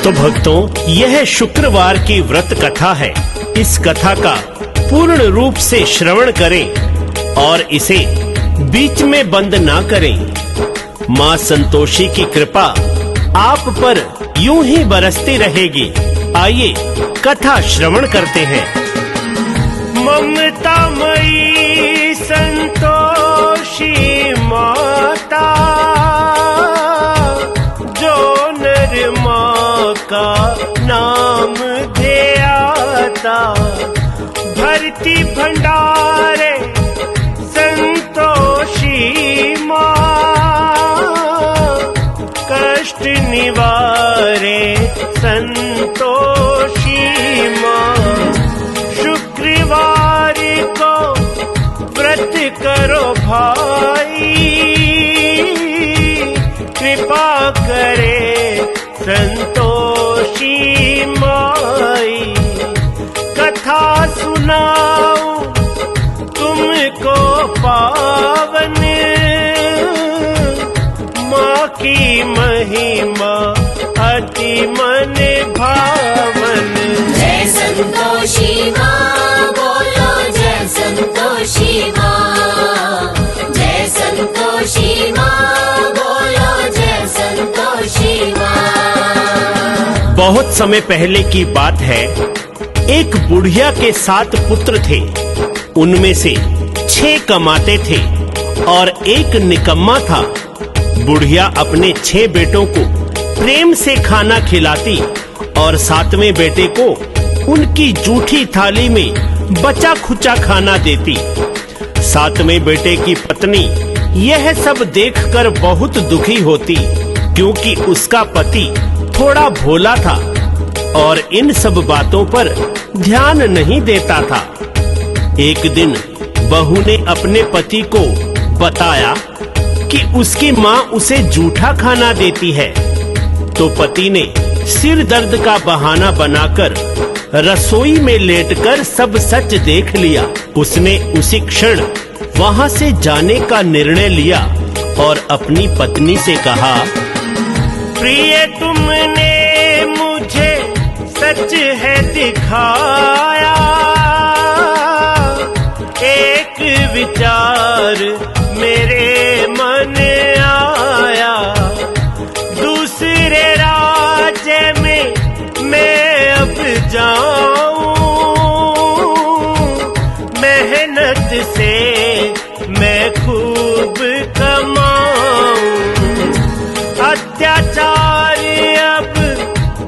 तो भक्तों, यह शुक्रवार की व्रत कथा है। इस कथा का पूर्ण रूप से श्रवण करें और इसे बीच में बंद ना करें। माँ संतोषी की कृपा आप पर यूं ही बरसती रहेगी। आइए कथा श्रवण करते हैं। ममतामयी संतोषी माता, जो नर माँ का नाम ध्याता, भरती भंडारे संतोषी माँ, कष्ट निवारे संतोषी माँ। शुक्रवार को व्रत करो भाई, कृपा करे संतोषी माई। कथा सुनाऊं तुमको पावन, माँ की महिमा अति मन भावन। जय संतोषी माँ, बोलो जय संतोषी माँ। जय संतोषी माँ, बोलो जय संतोषी माँ। बहुत समय पहले की बात है। एक बुढ़िया के 7 पुत्र थे। उनमें से 6 कमाते थे और एक निकम्मा था। बुढ़िया अपने 6 बेटों को प्रेम से खाना खिलाती और 7वें बेटे को उनकी जूठी थाली में बचा खुचा खाना देती। 7वें बेटे की पत्नी यह सब देखकर बहुत दुखी होती, क्योंकि उसका पति थोड़ा भोला था और इन सब बातों पर ध्यान नहीं देता था। एक दिन बहू ने अपने पति को बताया कि उसकी माँ उसे जूठा खाना देती है। तो पति ने सिर दर्द का बहाना बनाकर रसोई में लेटकर सब सच देख लिया। उसने उसी क्षण वहां से जाने का निर्णय लिया और अपनी पत्नी से कहा, प्रिय तुमने मुझे सच है दिखाया, एक विचार मेरे मन आया, दूसरे राज्य में मैं अब जाऊं, मेहनत से मैं खूब कमाऊं, अत्याचार अब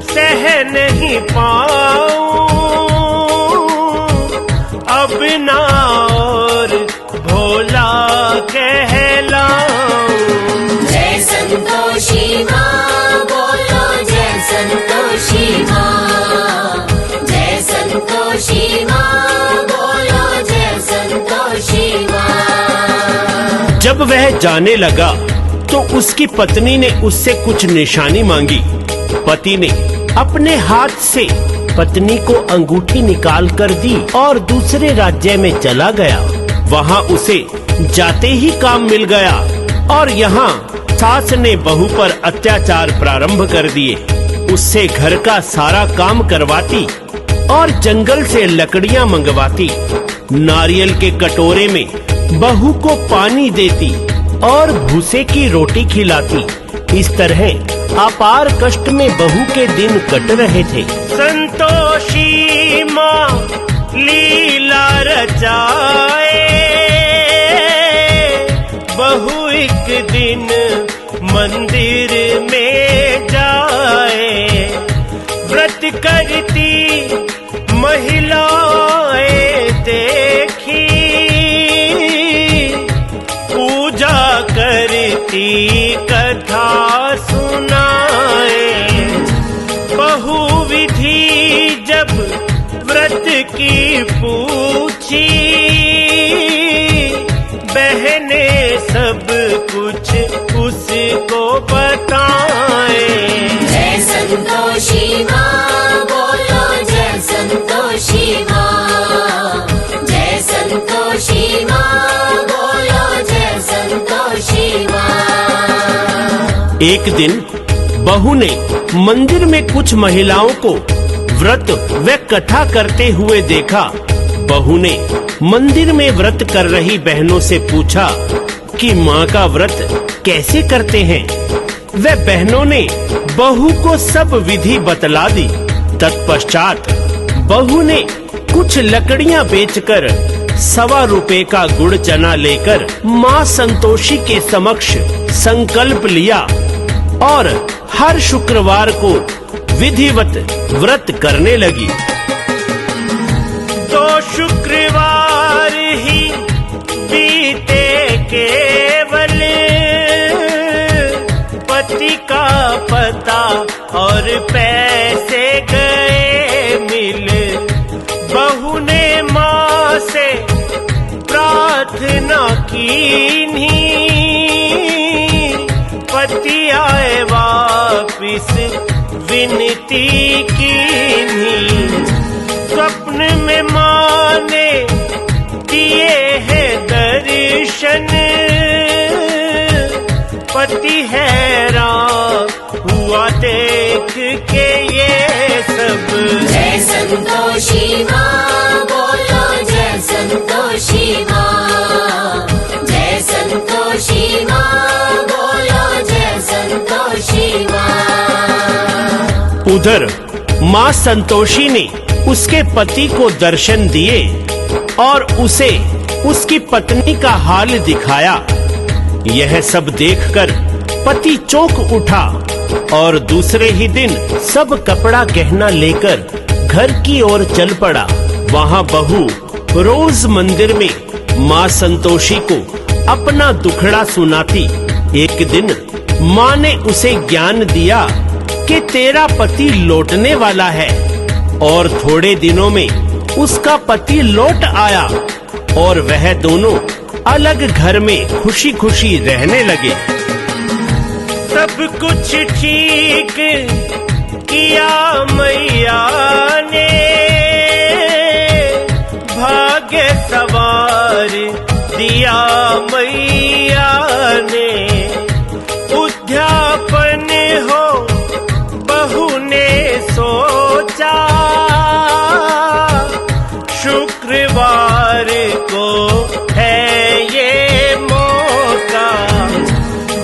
सह नहीं पाऊं, अब ना और भोला कहलाऊं। जय संतोषी माँ, बोलो जय संतोषी माँ। जय संतोषी माँ, बोलो जय संतोषी माँ। जब वह जाने लगा तो उसकी पत्नी ने उससे कुछ निशानी मांगी। पति ने अपने हाथ से पत्नी को अंगूठी निकाल कर दी और दूसरे राज्य में चला गया। वहाँ उसे जाते ही काम मिल गया और यहाँ सास ने बहू पर अत्याचार प्रारंभ कर दिए। उससे घर का सारा काम करवाती और जंगल से लकड़ियाँ मंगवाती। नारियल के कटोरे में बहू को पानी देती और भूसे की रोटी खिलाती। इस तरह अपार कष्ट में बहू के दिन कट रहे थे। संतोषी माँ लीला रचाए, बहू एक दिन मंदिर में जाए, व्रत करती महिलाएं देखी, पूजा करती कथा सुनाए, बहु विधि जब व्रत की पूछी, बहने सब कुछ उसको बताए। जय संतोषी माँ, बोलो जय संतोषी माँ। जय संतोषी माँ, बोलो जय संतोषी माँ। एक दिन बहू ने मंदिर में कुछ महिलाओं को व्रत व कथा करते हुए देखा। बहू ने मंदिर में व्रत कर रही बहनों से पूछा कि माँ का व्रत कैसे करते हैं। वे बहनों ने बहू को सब विधि बतला दी। तत्पश्चात बहू ने कुछ लकड़ियां बेचकर ₹1.25 का गुड़ चना लेकर माँ संतोषी के समक्ष संकल्प लिया और हर शुक्रवार को विधिवत व्रत करने लगी। 2 शुक्रवार ही बीते केवल, पति का पता और पैसे गए मिल। बहू ने माँ से प्रार्थना कीन्ही, पति आए वापिस विनती कीन्ही। स्वप्न में माँ ने दिए हैं दर्शन, पति हैरान हुआ देख के ये सब। जय संतोषी माँ बोलो, जय संतोषी माँ, जय संतोषी माँ बोलो, जय संतोषी माँ। उधर माँ संतोषी ने उसके पति को दर्शन दिए और उसे उसकी पत्नी का हाल दिखाया। यह सब देखकर पति चौंक उठा और दूसरे ही दिन सब कपड़ा गहना लेकर घर की ओर चल पड़ा। वहाँ बहू रोज मंदिर में माँ संतोषी को अपना दुखड़ा सुनाती। एक दिन माँ ने उसे ज्ञान दिया कि तेरा पति लौटने वाला है, और थोड़े दिनों में उसका पति लौट आया और वह दोनों अलग घर में खुशी खुशी रहने लगे। सब कुछ ठीक किया मैया ने, भाग्य सवार दिया मैया ने। उद्यापन हो बहू ने सोचा, शुक्रवार को है ये मौका।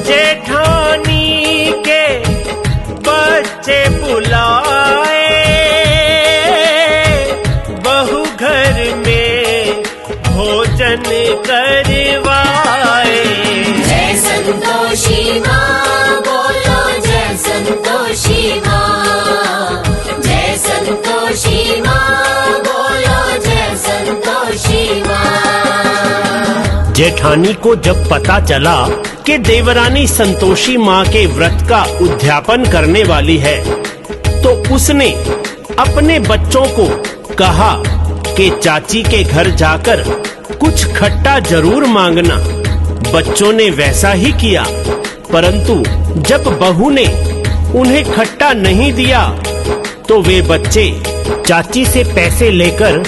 जेठानी के बच्चे बुलाए, बहू घर में भोजन करवाए। जय संतोषी माँ बोलो, जय संतोषी माँ, जय संतोषी माँ बोलो, जय संतोषी माँ। जेठानी को जब पता चला कि देवरानी संतोषी माँ के व्रत का उद्यापन करने वाली है, तो उसने अपने बच्चों को कहा कि चाची के घर जाकर कुछ खट्टा जरूर मांगना। बच्चों ने वैसा ही किया, परंतु जब बहू ने उन्हें खट्टा नहीं दिया तो वे बच्चे चाची से पैसे लेकर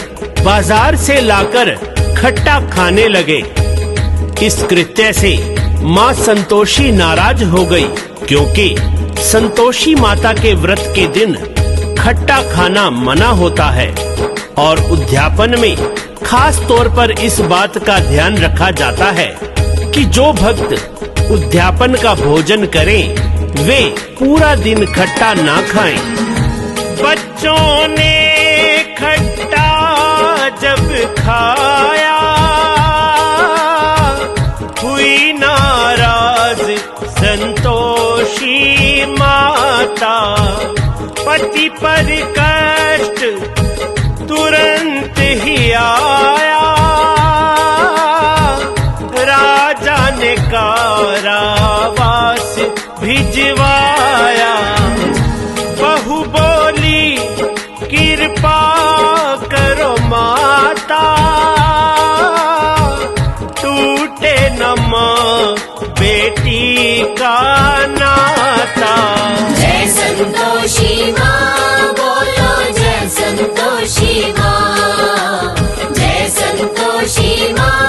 बाजार से लाकर खट्टा खाने लगे। इस कृत्य से माँ संतोषी नाराज हो गई, क्योंकि संतोषी माता के व्रत के दिन खट्टा खाना मना होता है और उद्यापन में खास तौर पर इस बात का ध्यान रखा जाता है कि जो भक्त उद्यापन का भोजन करें वे पूरा दिन खट्टा ना खाएं। बच्चों ने खट्टा जब खाया, हुई नाराज संतोषी माता। पति पर कष्ट तुरंत ही आया, राजा ने कारावास भिजवाया। बहू बोली कृपा करो माता, टूटे न माँ बेटी का नाता। जय संतोषी माँ बोलो, जय संतोषी माँ, जय संतोषी माँ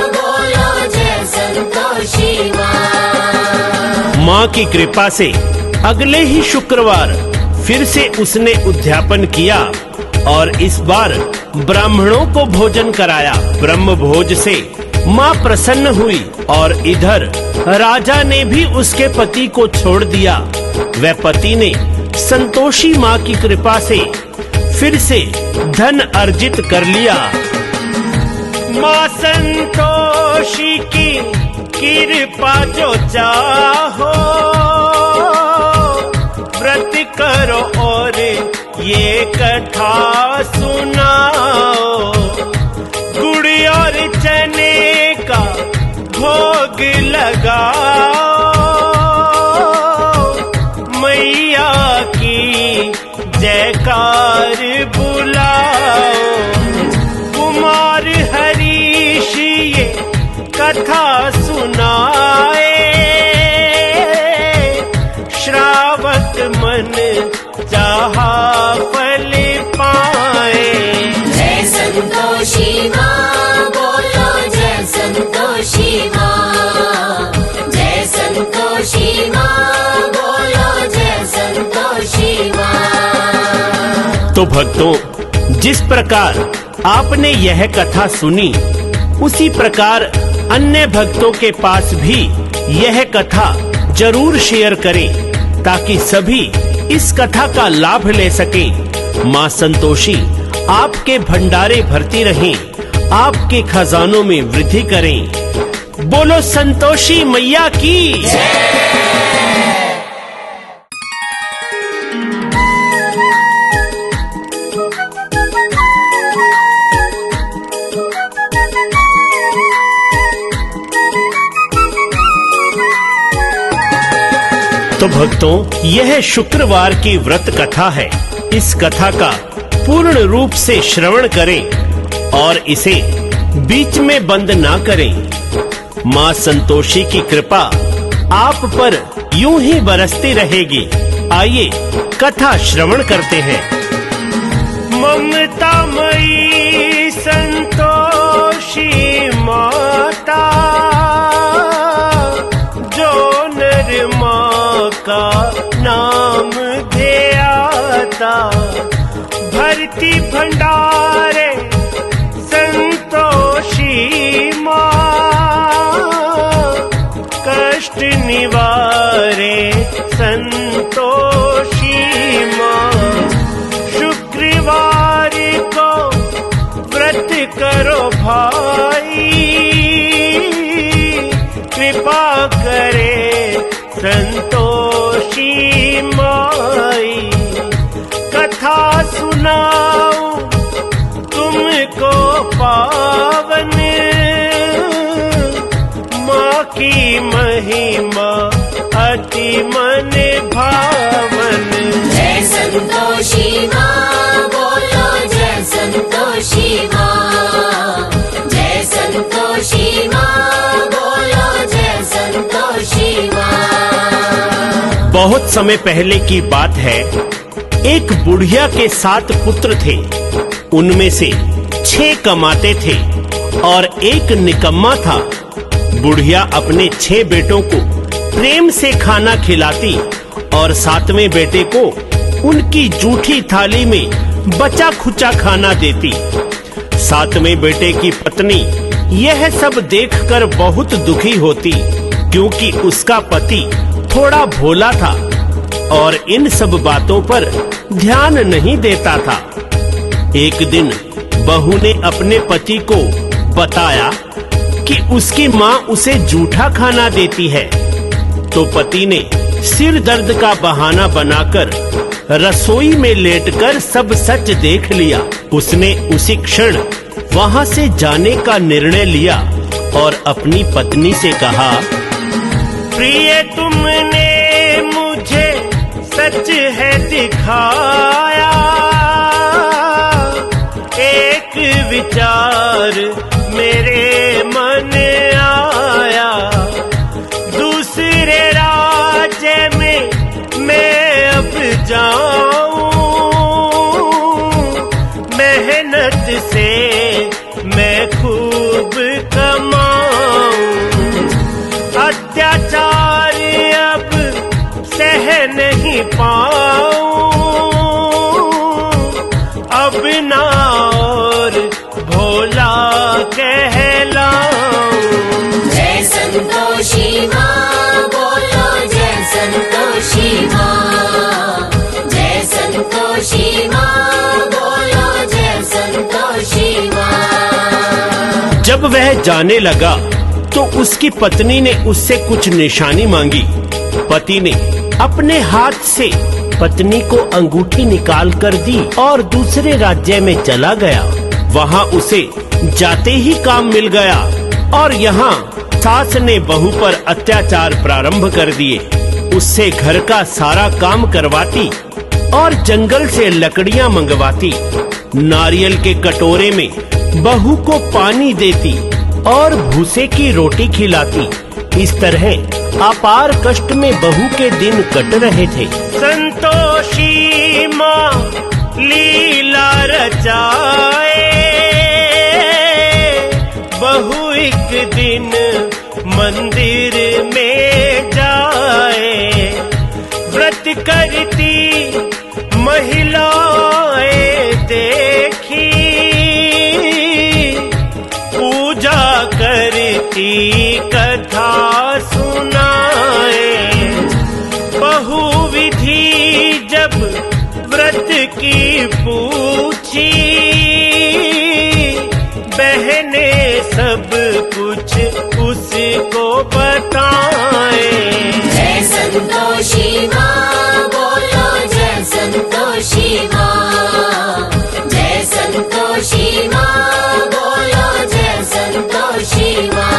बोलो, जय संतोषी माँ। माँ की कृपा से अगले ही शुक्रवार फिर से उसने उद्यापन किया और इस बार ब्राह्मणों को भोजन कराया। ब्रह्म भोज से माँ प्रसन्न हुई और इधर राजा ने भी उसके पति को छोड़ दिया। वह पति ने संतोषी माँ की कृपा से फिर से धन अर्जित कर लिया। माँ संतोषी की कृपा जो चाहो, व्रत करो और ये कथा सुनाओ। गुड़ और चने का भोग लगाओ, मैया की जयकार बुलाओ। कुमार हरीश ये कथा सुनाए, श्रावक मन चाहा फल पाए। जय संतोषी माँ बोलो, जय संतोषी माँ। जय संतोषी माँ बोलो, जय संतोषी माँ। तो भक्तों, जिस प्रकार आपने यह कथा सुनी, उसी प्रकार अन्य भक्तों के पास भी यह कथा जरूर शेयर करें, ताकि सभी इस कथा का लाभ ले सकें। माँ संतोषी आपके भंडारे भरती रहें, आपके खजानों में वृद्धि करें। बोलो संतोषी मैया की जय। तो भक्तों, यह शुक्रवार की व्रत कथा है। इस कथा का पूर्ण रूप से श्रवण करें और इसे बीच में बंद ना करें। माँ संतोषी की कृपा आप पर यूं ही बरसती रहेगी। आइए कथा श्रवण करते हैं। ममता मई संतोषी माता, जो नर माँ का नाम ध्याता, भरती भंडारे संतोषी माँ, कष्ट निवारे संतोषी माँ। शुक्रवार को व्रत करो भाई, कृपा करे संतोषी माई। कथा सुनाऊं तुमको पावन, माँ की महिमा अति मन भावन। जय संतोषी माँ बोलो, जय संतोषी माँ। जय संतोषी माँ बोलो, जय संतोषी माँ। बहुत समय पहले की बात है। एक बुढ़िया के 7 पुत्र थे। उनमें से 6 कमाते थे और एक निकम्मा था। बुढ़िया अपने 6 बेटों को प्रेम से खाना खिलाती और 7वें बेटे को उनकी जूठी थाली में बचा खुचा खाना देती। 7वें बेटे की पत्नी यह सब देखकर बहुत दुखी होती, क्योंकि उसका पति थोड़ा भोला था और इन सब बातों पर ध्यान नहीं देता था। एक दिन बहू ने अपने पति को बताया कि उसकी माँ उसे जूठा खाना देती है। तो पति ने सिर दर्द का बहाना बनाकर रसोई में लेटकर सब सच देख लिया। उसने उसी क्षण वहां से जाने का निर्णय लिया और अपनी पत्नी से कहा, प्रिय तुमने मुझे सच है दिखाया, एक विचार मेरे मन आया, दूसरे राज्य में मैं अब जाऊं, मेहनत से मैं खूब कमाऊं, अत्याचार अब सह नहीं नहीं पाऊं, अब ना और भोला कहलाऊं। जय संतोषी माँ बोलो जय संतोषी माँ, जय संतोषी माँ बोलो जय संतोषी माँ। जब वह जाने लगा तो उसकी पत्नी ने उससे कुछ निशानी मांगी। पति ने अपने हाथ से पत्नी को अंगूठी निकाल कर दी और दूसरे राज्य में चला गया। वहाँ उसे जाते ही काम मिल गया और यहाँ सास ने बहू पर अत्याचार प्रारंभ कर दिए। उससे घर का सारा काम करवाती और जंगल से लकड़ियाँ मंगवाती, नारियल के कटोरे में बहू को पानी देती और भूसे की रोटी खिलाती। इस तरह अपार कष्ट में बहू के दिन कट रहे थे। संतोषी माँ लीला रचाए, बहू एक दिन मंदिर में जाए। व्रत करती महिलाएं देखी, पूजा करती कथा सुनाए। बहु विधि जब व्रत की पूछी, बहने सब कुछ उसको बताए। जय संतोषी माँ बोलो जय संतोषी माँ, जय संतोषी माँ बोलो जय संतोषी माँ।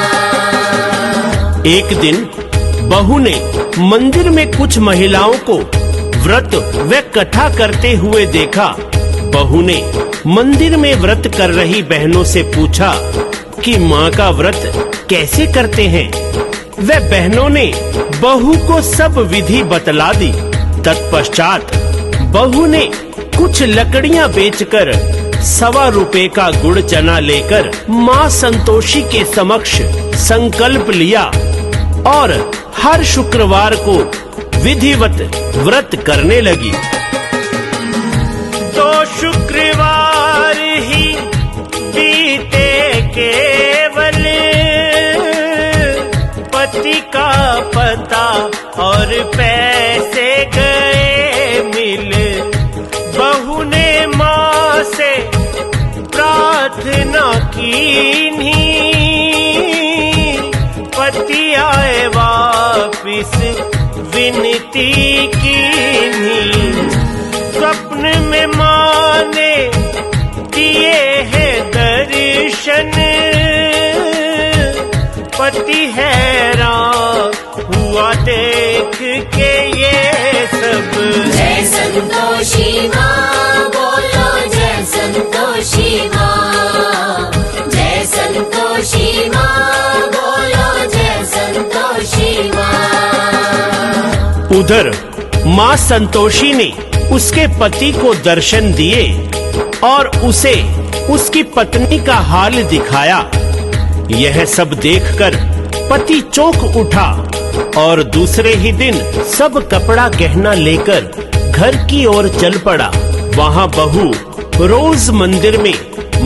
एक दिन बहू ने मंदिर में कुछ महिलाओं को व्रत व कथा करते हुए देखा। बहू ने मंदिर में व्रत कर रही बहनों से पूछा कि माँ का व्रत कैसे करते हैं। वे बहनों ने बहू को सब विधि बतला दी। तत्पश्चात बहू ने कुछ लकड़ियाँ बेचकर ₹1.25 का गुड़ चना लेकर माँ संतोषी के समक्ष संकल्प लिया और हर शुक्रवार को विधिवत व्रत करने लगी। 2 शुक्रवार ही बीते केवल, पति का पता और पैसे गए मिल। बहू ने माँ से प्रार्थना कीन्ही, पति आए वापिस विनती कीन्ही। स्वप्न में माँ ने दिए हैं दर्शन, पति हैरान हुआ देख के ये सब। जय संतोषी माँ बोलो जय संतोषी माँ, जय संतोषी माँ बोलो जय संतोषी माँ। उधर माँ संतोषी ने उसके पति को दर्शन दिए और उसे उसकी पत्नी का हाल दिखाया। यह सब देखकर पति चौंक उठा और दूसरे ही दिन सब कपड़ा गहना लेकर घर की ओर चल पड़ा। वहाँ बहू रोज मंदिर में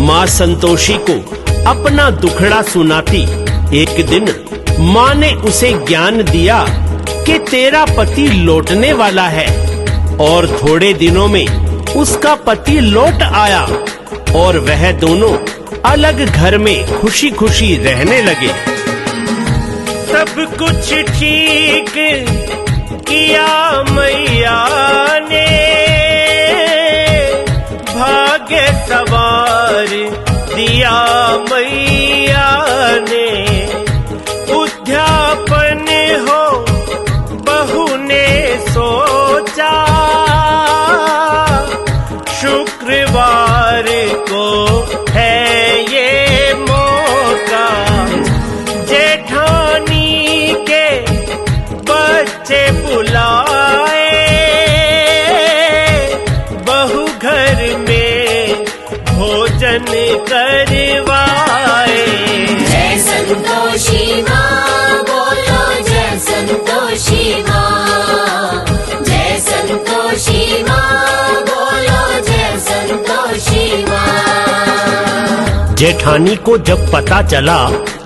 माँ संतोषी को अपना दुखड़ा सुनाती। एक दिन माँ ने उसे ज्ञान दिया कि तेरा पति लौटने वाला है और थोड़े दिनों में उसका पति लौट आया और वह दोनों अलग घर में खुशी खुशी रहने लगे। सब कुछ ठीक किया मैया ने, भाग्य सवार दिया मैया ने। उद्यापन हो बहू ने सोचा, शुक्रवार को है ये मौका। जेठानी के बच्चे बुलाए, बहू घर में भोजन करवाए। जय संतोषी माँ बोलो जय संतोषी माँ, जय संतोषी जेठानी को जब पता चला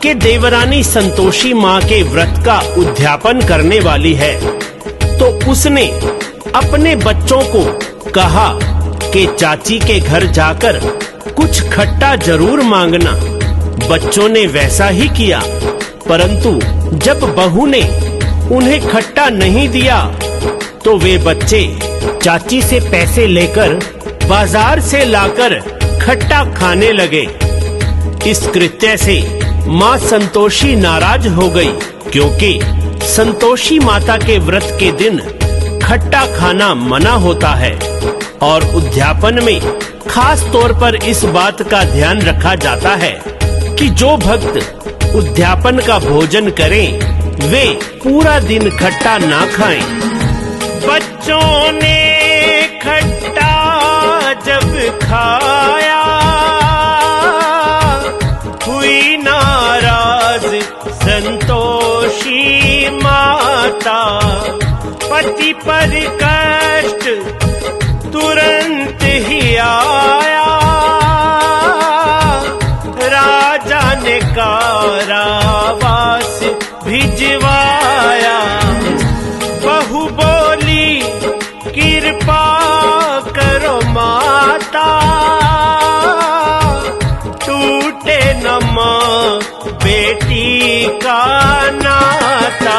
कि देवरानी संतोषी माँ के व्रत का उद्यापन करने वाली है, तो उसने अपने बच्चों को कहा कि चाची के घर जाकर कुछ खट्टा जरूर मांगना। बच्चों ने वैसा ही किया, परंतु जब बहू ने उन्हें खट्टा नहीं दिया तो वे बच्चे चाची से पैसे लेकर बाजार से लाकर खट्टा खाने लगे। इस कृत्य से माँ संतोषी नाराज हो गई, क्योंकि संतोषी माता के व्रत के दिन खट्टा खाना मना होता है और उद्यापन में खास तौर पर इस बात का ध्यान रखा जाता है कि जो भक्त उद्यापन का भोजन करें वे पूरा दिन खट्टा ना खाएं। बच्चों ने खट्टा जब खाया हुई नाराज संतोषी माता, पति पर कष्ट तुरंत ही आया, राजा ने कारावास भिजवाया। बहू बोली कृपा करो माता, टूटे न माँ बेटी का नाता।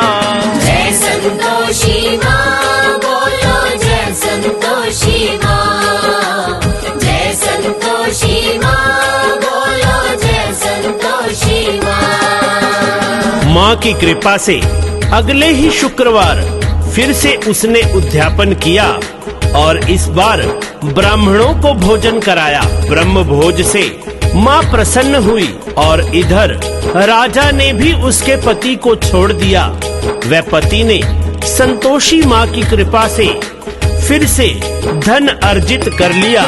जय संतोषी माँ बोलो, जय संतोषी माँ, जय संतोषी माँ बोलो, जय संतोषी माँ। माँ की कृपा से अगले ही शुक्रवार फिर से उसने उद्यापन किया और इस बार ब्राह्मणों को भोजन कराया। ब्रह्म भोज से माँ प्रसन्न हुई और इधर राजा ने भी उसके पति को छोड़ दिया। वह पति ने संतोषी माँ की कृपा से फिर से धन अर्जित कर लिया।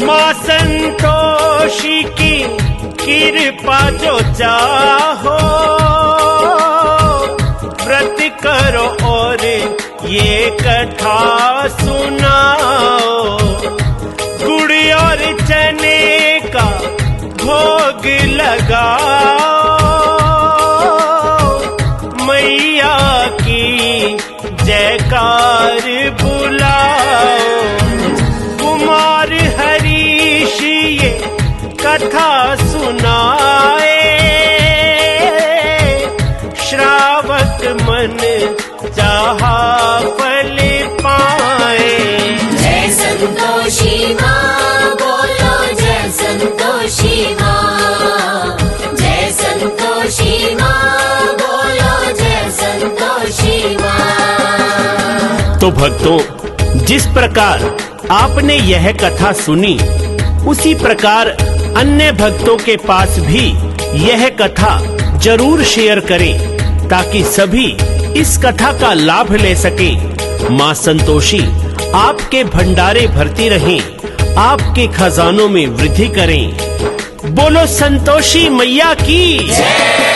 माँ संतोषी की कृपा जो चाहो, व्रत करो और ये कथा सुनाओ। गुड़ और चने का भोग लगाओ, मैया की जयकार बुलाओ। कुमार हरीश ये कथा सुनाए, श्रावक मन चाहा फल पाए। जय संतोषी माँ बोलो, जय संतोषी माँ, जय संतोषी माँ बोलो, जय संतोषी माँ। तो भक्तों, जिस प्रकार आपने यह कथा सुनी, उसी प्रकार अन्य भक्तों के पास भी यह कथा जरूर शेयर करें, ताकि सभी इस कथा का लाभ ले सकें। माँ संतोषी आपके भंडारे भरती रहें, आपके खजानों में वृद्धि करें। बोलो संतोषी मैया की जय।